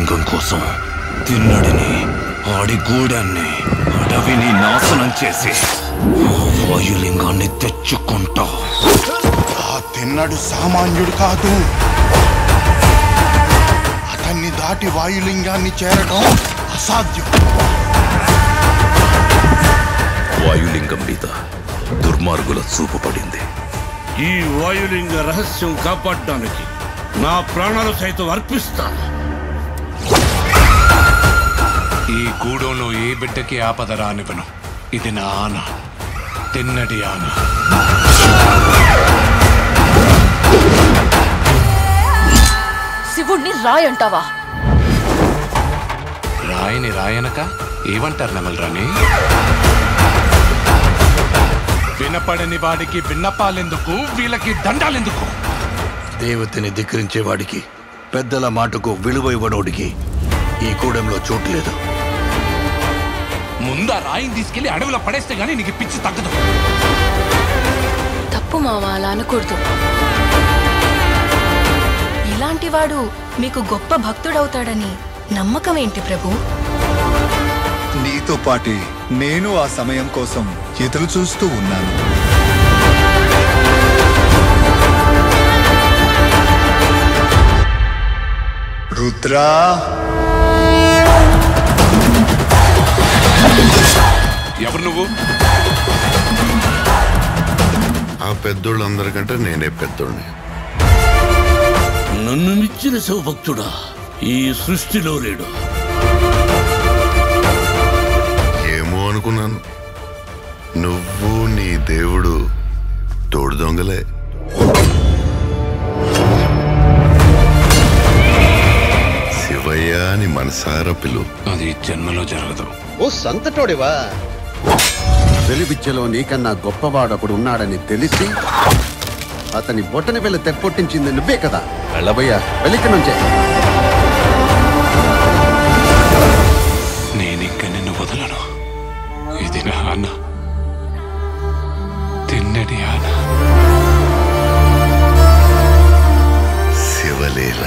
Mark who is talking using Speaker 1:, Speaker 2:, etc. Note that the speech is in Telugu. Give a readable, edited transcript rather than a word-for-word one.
Speaker 1: వాయులింగం కోసం తిన్నడిని, ఆడి గూడాన్ని, అడవిని నాశనం చేసి వాయులింగాన్ని తెచ్చుకుంటా.
Speaker 2: ఆ తిన్నడు సామాన్యుడు కాదు. అతన్ని దాటి వాయులింగాన్ని చేరడం అసాధ్యం.
Speaker 1: వాయులింగం మీద దుర్మార్గుల చూపు పడింది.
Speaker 3: ఈ వాయులింగ రహస్యం కాపాడడానికి నా ప్రాణాలు సైతం అర్పిస్తాను.
Speaker 4: ఈ గూడెంలో ఏ బిడ్డకి ఆపద రానివ్వను. ఇది నా ఆన, తిన్నడి ఆన.
Speaker 5: శివుణ్ణి రాయంటావా?
Speaker 4: రాయిని రాయనక ఏమంటారు నెమలరాని? వినపడని వాడికి విన్నపాలెందుకు, వీళ్ళకి దండాలెందుకు?
Speaker 1: దేవతని ధిక్కరించేవాడికి, పెద్దల మాటకు విలువ ఇవ్వనోడికి ఈ కూడెంలో చోటు లేదు.
Speaker 4: ముందా రాయిని తీసుకెళ్లి అడవిలో పడేస్తే గానీ నీకు పిచ్చి తగ్గదు.
Speaker 5: తప్పు మావా, అలా అనకూడదు. ఇలాంటి వాడు మీకు గొప్ప భక్తుడవుతాడని నమ్మకం ఏంటి ప్రభు?
Speaker 6: నీతో పాటి నేను ఆ సమయం కోసం ఎదురు చూస్తూ ఉన్నాను. రుద్రా,
Speaker 4: ఎవరు నువ్వు?
Speaker 7: ఆ పెద్దోళ్ళందరికంటే నేనే పెద్దోడిని.
Speaker 3: నన్ను మించిన శివభక్తుడా ఈ సృష్టిలో లేడు.
Speaker 7: ఏమో అనుకున్నాను. నువ్వు నీ దేవుడు తోడు దొంగలే. శివయ్య అని మనసారా పిలు.
Speaker 4: అది జన్మలో జరగదు.
Speaker 8: ఓ సంతటోడివా?
Speaker 9: వెలివిద్యలో నీకన్నా గొప్పవాడొకడు ఉన్నాడని తెలిసి అతని బొట్టని వెళ్ళి తెప్పొట్టించింది నువ్వే కదా. వెళ్ళబోయ్యా, వెళ్ళిక్కడి నుంచే.
Speaker 4: నేనింక నిన్ను వదలను. ఇది నా అన్న, తిన్నడి ఆన.
Speaker 7: శివలీల.